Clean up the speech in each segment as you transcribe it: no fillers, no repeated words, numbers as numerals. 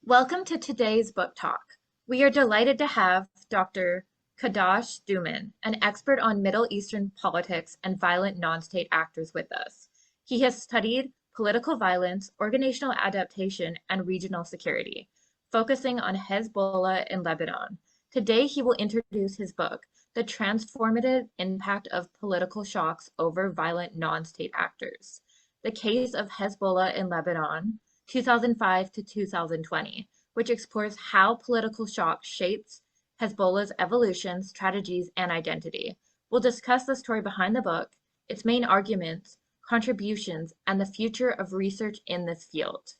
Welcome to today's book talk. We are delighted to have Dr. Kadash Duman, an expert on Middle Eastern politics and violent non-state actors with us. He has studied political violence, organizational adaptation, and regional security, focusing on Hezbollah in Lebanon. Today, he will introduce his book, The Transformative Impact of Political Shocks Over Violent Non-State Actors, The Case of Hezbollah in Lebanon, 2005 to 2020, which explores how political shock shapes Hezbollah's evolution, strategies, and identity. We'll discuss the story behind the book, its main arguments, contributions, and the future of research in this field.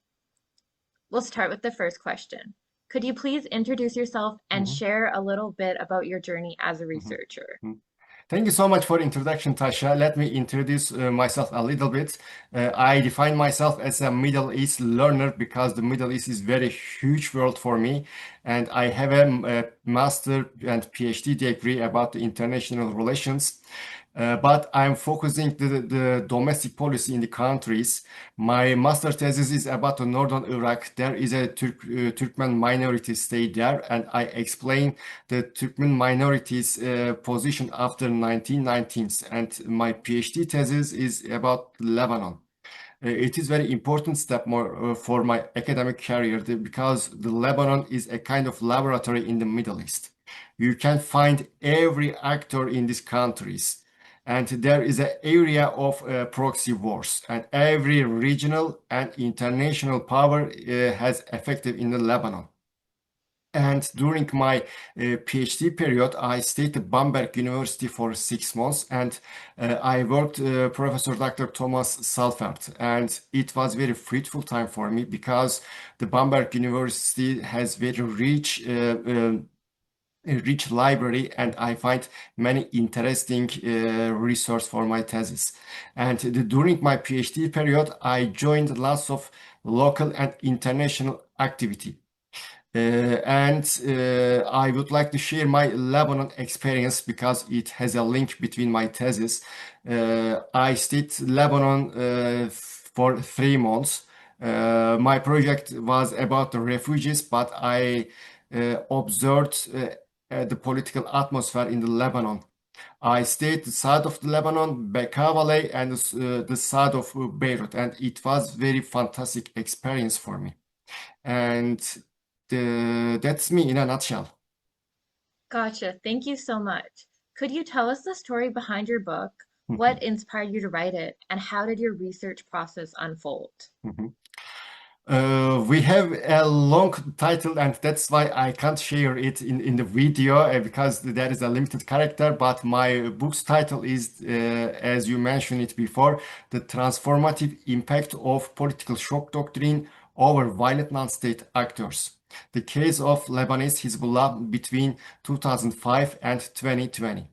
We'll start with the first question. Could you please introduce yourself and Mhm, share a little bit about your journey as a mhm, researcher? mhm. Thank you so much for introduction, Tasha. Let me introduce myself a little bit. I define myself as a Middle East learner because the Middle East is very huge world for me, and I have a master and PhD degree about the international relations. But I'm focusing the domestic policy in the countries. My master thesis is about the northern Iraq. There is a Turkmen minority state there, and I explain the Turkmen minorities position after 1990s. And my PhD thesis is about Lebanon. It is very important step more for my academic career because the Lebanon is a kind of laboratory in the Middle East. You can find every actor in these countries, and there is an area of proxy wars, and every regional and international power has effective in the Lebanon. And during my PhD period, I stayed at Bamberg University for 6 months, and I worked Professor Dr. Thomas Salfert, and it was very fruitful time for me because the Bamberg University has very rich library, and I find many interesting resource for my thesis. And during my PhD period, I joined lots of local and international activity. I would like to share my Lebanon experience because it has a link between my thesis. I stayed Lebanon for 3 months. My project was about the refugees, but I observed the political atmosphere in the Lebanon. I stayed the south of the Lebanon, Bekaa Valley, and the south of Beirut, and it was very fantastic experience for me. And that's me in a nutshell. Gotcha. Thank you so much. Could you tell us the story behind your book? Mhm, What inspired you to write it, and how did your research process unfold? mhm. We have a long title, and that's why I can't share it in the video because there is a limited character. But my book's title is, as you mentioned it before, The Transformative Impact of Political Shock Doctrine over Violent Non-State Actors. The case of Lebanese Hezbollah between 2005 and 2020.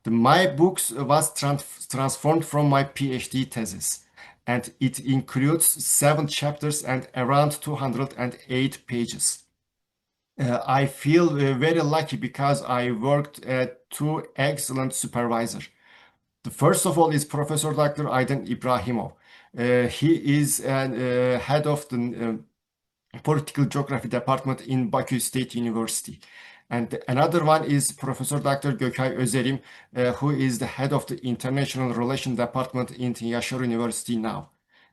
My books was transformed from my PhD thesis, and it includes 7 chapters and around 208 pages. I feel very lucky because I worked at two excellent supervisors. The first of all is Professor Dr. Aydin Ibrahimov. He is head of the Political Geography Department in Baku State University. And another one is Professor Dr. Gökay Özerim, who is the head of the International Relations Department in Yaşar University now.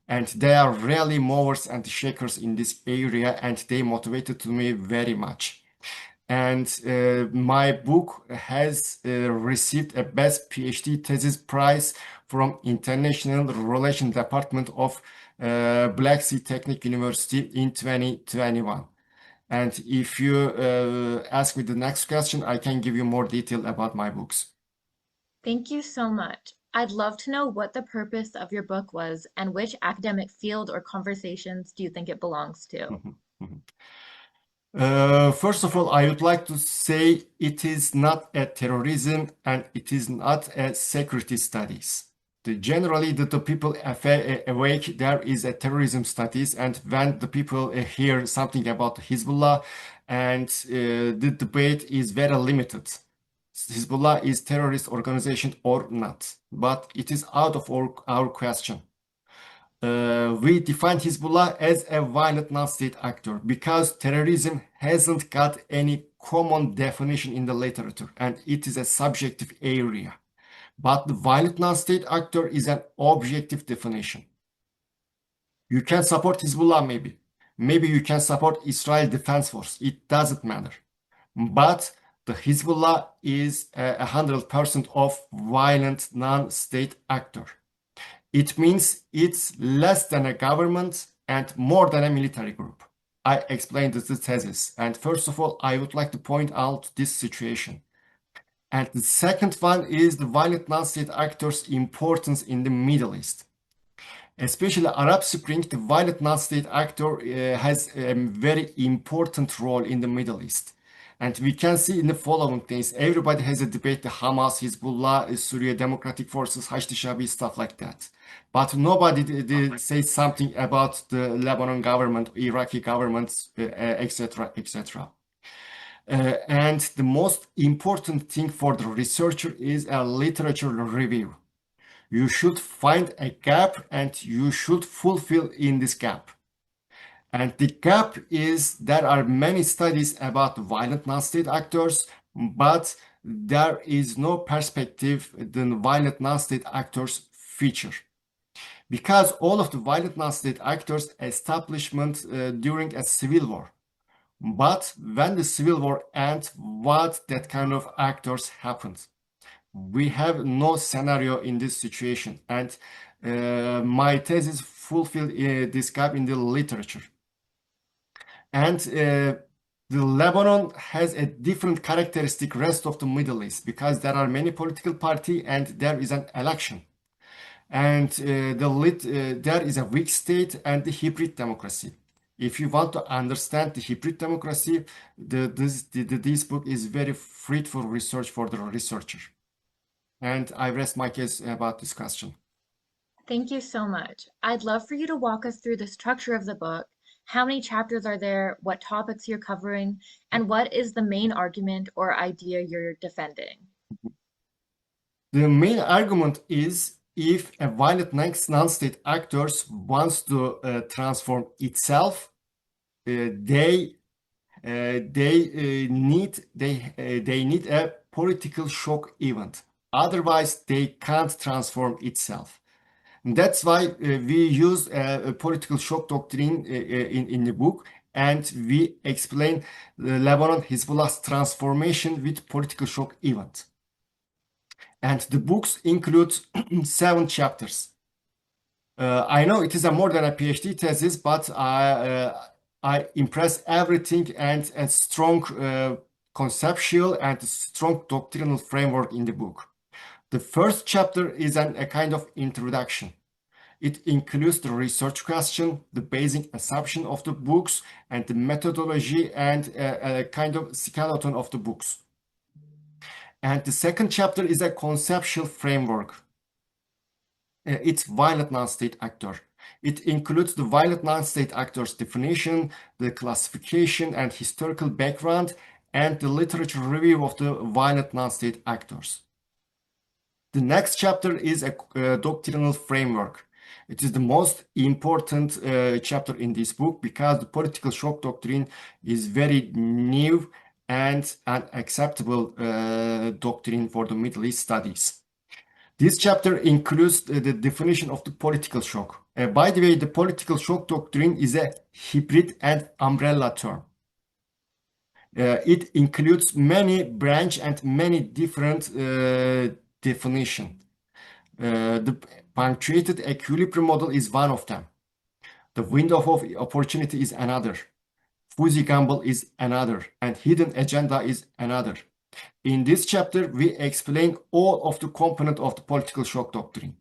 And they are really movers and shakers in this area, and they motivated me very much. And my book has received a Best PhD Thesis Prize from International Relations Department of Black Sea Technical University in 2021. And if you ask me the next question, I can give you more detail about my books. Thank you so much. I'd love to know what the purpose of your book was and which academic field or conversations do you think it belongs to? Mhm, mhm. First of all, I would like to say it is not a terrorism and it is not a security studies. Generally, the people awake, there is a terrorism studies, and when the people hear something about Hezbollah, and the debate is very limited. Hezbollah is terrorist organization or not, but it is out of our question. we define Hezbollah as a violent non-state actor because terrorism hasn't got any common definition in the literature and it is a subjective area. But the violent non-state actor is an objective definition. You can support Hezbollah maybe. Maybe you can support Israel Defense Force. It doesn't matter. But the Hezbollah is 100% of violent non-state actor. It means it's less than a government and more than a military group. I explained the thesis. And first of all, I would like to point out this situation. And the second one is the violent non-state actors' importance in the Middle East. Especially Arab Spring, the violent non-state actor has a very important role in the Middle East. And we can see in the following things, everybody has a debate, the Hamas, Hezbollah, Syria Democratic Forces, Hashd Shabi, stuff like that. But nobody says something about the Lebanon government, Iraqi governments, etc., etc. And the most important thing for the researcher is a literature review. You should find a gap and you should fulfill in this gap. And the gap is there are many studies about violent non-state actors, but there is no perspective the violent non-state actors feature. Because all of the violent non-state actors establishment during a civil war. But when the civil war ends, what that kind of actors happened? We have no scenario in this situation. And my thesis fulfilled this gap in the literature. And the Lebanon has a different characteristic rest of the Middle East because there are many political parties and there is an election. And there is a weak state and the hybrid democracy. If you want to understand the hybrid democracy, this book is very fruitful research for the researcher. And I rest my case about this question. Thank you so much. I'd love for you to walk us through the structure of the book. How many chapters are there? What topics you're covering? And what is the main argument or idea you're defending? The main argument is if a violent non-state actors wants to transform itself, they need a political shock event. Otherwise, they can't transform itself. And that's why we use a political shock doctrine in the book, and we explain the Lebanon Hezbollah's transformation with political shock event. And the books include 7 chapters. I know it is more than a PhD thesis, but I impress everything and a strong conceptual and strong doctrinal framework in the book. The first chapter is a kind of introduction. It includes the research question, the basic assumption of the books, and the methodology and a kind of skeleton of the books. And the second chapter is a conceptual framework. It's violent non-state actor. It includes the violent non-state actor's definition, the classification and historical background, and the literature review of the violent non-state actors. The next chapter is a doctrinal framework. It is the most important chapter in this book because the political shock doctrine is very new and an acceptable doctrine for the Middle East studies. This chapter includes the definition of the political shock. By the way, the political shock doctrine is a hybrid and umbrella term. It includes many branch and many different definition. The punctuated equilibrium model is one of them. The window of opportunity is another. Fuzzy gamble is another. And hidden agenda is another. In this chapter, we explain all of the components of the political shock doctrine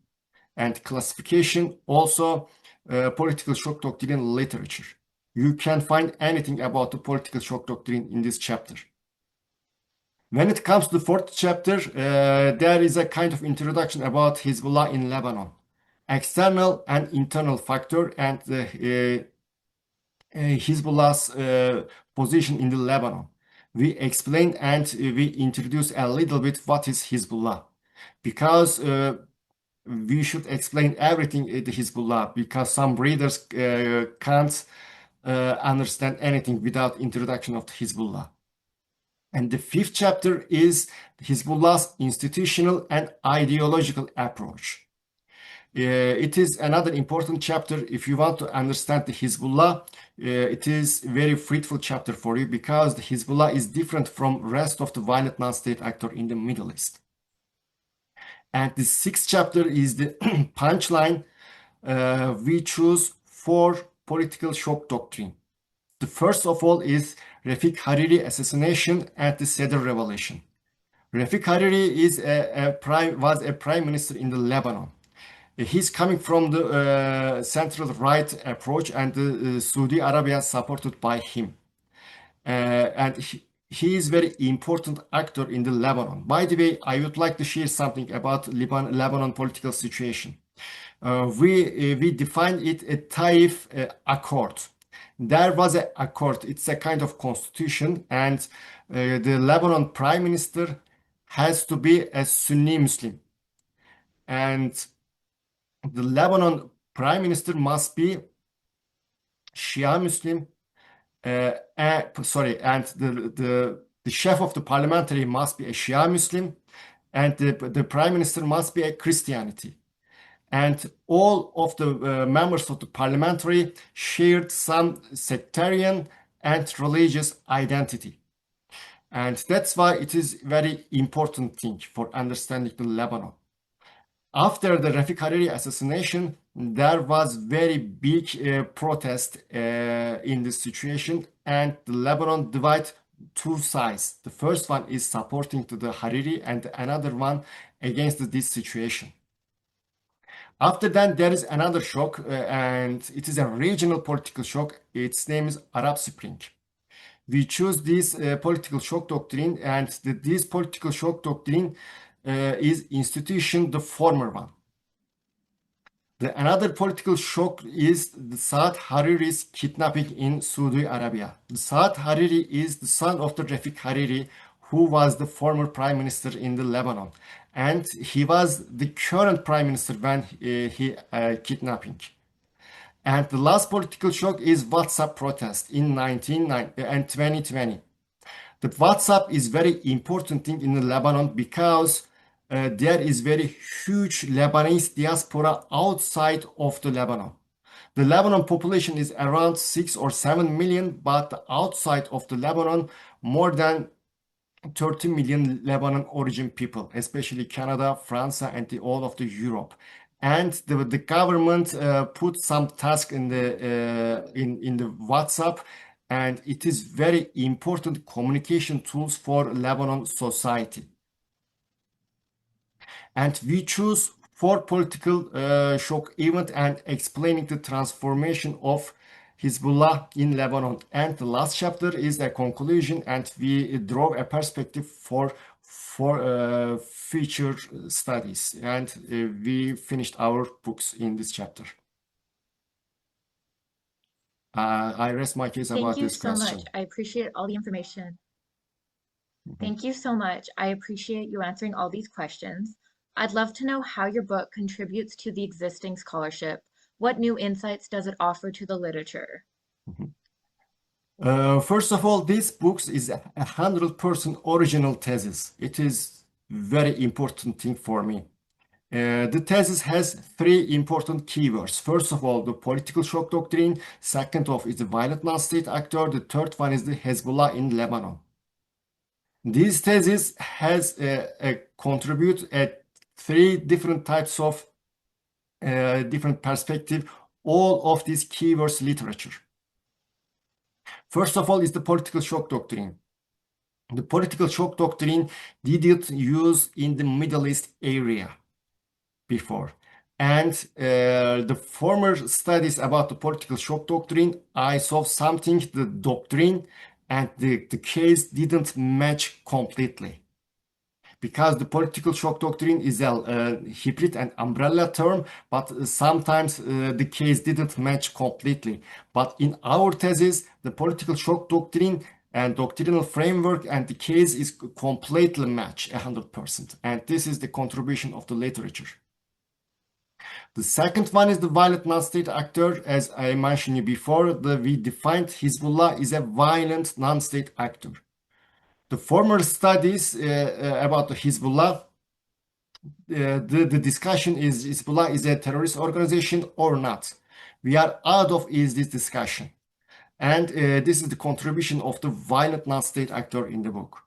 and classification, also political shock doctrine literature. You can find anything about the political shock doctrine in this chapter. When it comes to the fourth chapter, there is a kind of introduction about Hezbollah in Lebanon, external and internal factor, and Hezbollah's position in the Lebanon. We explain and we introduce a little bit what is Hezbollah, because we should explain everything in the Hezbollah because some readers can't understand anything without introduction of the Hezbollah. And the fifth chapter is Hezbollah's institutional and ideological approach. It is another important chapter if you want to understand the Hezbollah. It is a very fruitful chapter for you because the Hezbollah is different from rest of the violent non-state actor in the Middle East. And the sixth chapter is the punchline. We choose four political shock doctrine. The first of all is Refik Hariri assassination and the Cedar Revolution. Refik Hariri was a prime minister in the Lebanon. He's coming from the central right approach and Saudi Arabia supported by him. And he is very important actor in the Lebanon. By the way, I would like to share something about Lebanon political situation. We define it a Taif Accord. There was an accord. It's a kind of constitution, and the Lebanon prime minister has to be a Sunni Muslim, and the Lebanon prime minister must be Shia Muslim. And the chef of the parliamentary must be a Shia Muslim, and the prime minister must be a Christianity. And all of the members of the parliamentary shared some sectarian and religious identity. And that's why it is very important thing for understanding the Lebanon. After the Refik Hariri assassination, there was very big protest in this situation, and the Lebanon divide two sides. The first one is supporting to the Hariri, and another one against this situation. After that, there is another shock, and it is a regional political shock. Its name is Arab Spring. We choose this political shock doctrine, and this political shock doctrine is institution, the former one. Another political shock is the Saad Hariri's kidnapping in Saudi Arabia. The Saad Hariri is the son of the Refik Hariri, who was the former prime minister in the Lebanon. And he was the current prime minister when he kidnapping. And the last political shock is WhatsApp protest in 2020. The WhatsApp is very important thing in the Lebanon because there is very huge Lebanese diaspora outside of the Lebanon. The Lebanon population is around 6 or 7 million, but outside of the Lebanon, more than 30 million Lebanon origin people, especially Canada, France, and all of the Europe. And the government put some task in the WhatsApp, and it is very important communication tools for Lebanon society. And we choose four political shock event and explaining the transformation of Hezbollah in Lebanon. And the last chapter is a conclusion, and we draw a perspective for future studies. And we finished our books in this chapter. I rest my case about this question. Thank you so much. I appreciate all the information. Thank you so much. I appreciate you answering all these questions. I'd love to know how your book contributes to the existing scholarship. What new insights does it offer to the literature? First of all, this book is a 100% original thesis. It is very important thing for me. The thesis has three important keywords. First of all, the political shock doctrine. Second of is the violent non-state actor. The third one is the Hezbollah in Lebanon. This thesis has contribute at three different types of different perspective, all of these keywords literature. First of all is the political shock doctrine. The political shock doctrine didn't use in the Middle East area before. And the former studies about the political shock doctrine, I saw something, the doctrine and the case didn't match completely. Because the political shock doctrine is a hybrid and umbrella term, but sometimes the case didn't match completely. But in our thesis, the political shock doctrine and doctrinal framework and the case is completely match 100%. And this is the contribution of the literature. The second one is the violent non-state actor. As I mentioned you before, we defined Hezbollah is a violent non-state actor. The former studies about the Hezbollah, the discussion is Hezbollah is a terrorist organization or not. We are out of is this discussion. And this is the contribution of the violent non-state actor in the book.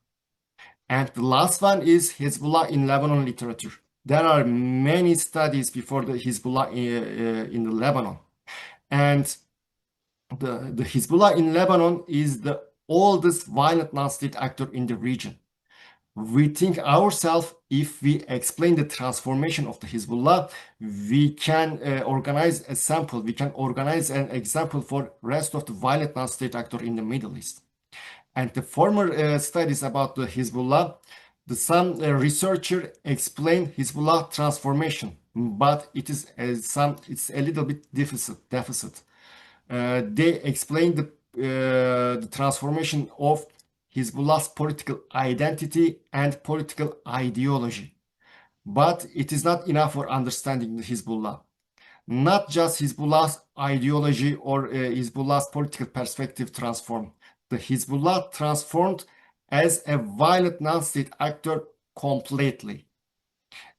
And the last one is Hezbollah in Lebanon literature. There are many studies before the Hezbollah in the Lebanon. And the Hezbollah in Lebanon is the oldest violent non-state actor in the region. We think ourselves, if we explain the transformation of the Hezbollah, we can organize a sample, we can organize an example for rest of the violent non-state actor in the Middle East. And the former studies about the Hezbollah, some researcher explained Hezbollah transformation, but it is it's a little bit deficit. They explained the transformation of Hezbollah's political identity and political ideology. But it is not enough for understanding the Hezbollah. Not just Hezbollah's ideology or Hezbollah's political perspective transformed. The Hezbollah transformed as a violent non-state actor completely.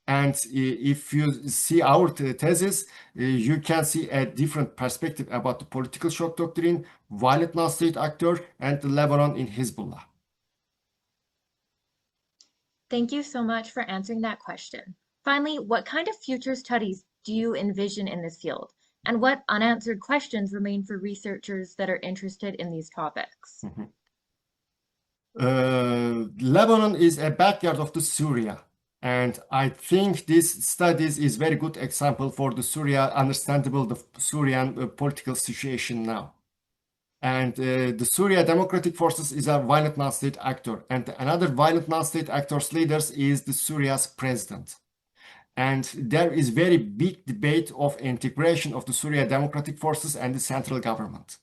And if you see our thesis, you can see a different perspective about the political shock doctrine, violent non-state actor, and the Lebanon in Hezbollah. Thank you so much for answering that question. Finally, what kind of future studies do you envision in this field? And what unanswered questions remain for researchers that are interested in these topics? Lebanon is a backyard of the Syria. And I think this studies is very good example for the Syria, understandable the Syrian political situation now. And the Syria Democratic Forces is a violent non-state actor. And another violent non-state actor's leaders is the Syria's president. And there is very big debate of integration of the Syria Democratic Forces and the central government.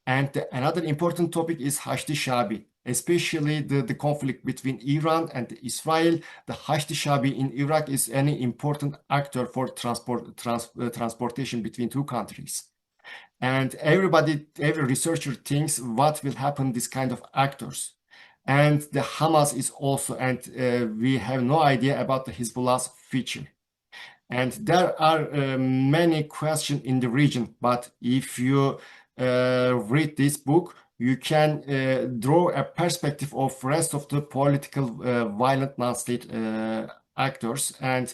And another important topic is Hashdi Shabi, especially the conflict between Iran and Israel. The Hashdi Shabi in Iraq is an important actor for transportation between two countries. And every researcher thinks what will happen this kind of actors. And the Hamas is also, and we have no idea about the Hezbollah's future. And there are many questions in the region, but if you read this book, you can draw a perspective of rest of the political violent non-state actors. And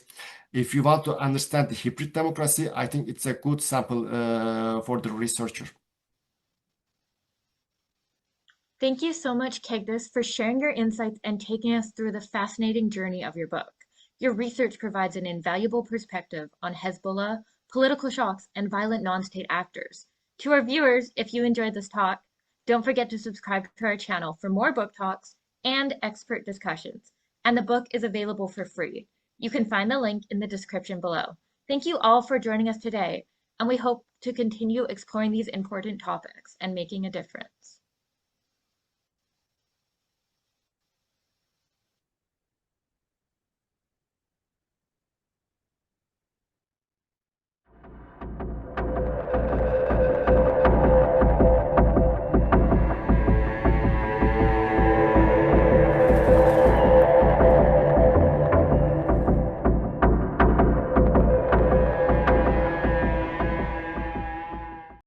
if you want to understand the hybrid democracy, I think it's a good sample for the researcher. Thank you so much, Kegdis, for sharing your insights and taking us through the fascinating journey of your book. Your research provides an invaluable perspective on Hezbollah, political shocks, and violent non-state actors. To our viewers, if you enjoyed this talk, don't forget to subscribe to our channel for more book talks and expert discussions. And the book is available for free. You can find the link in the description below. Thank you all for joining us today, and we hope to continue exploring these important topics and making a difference.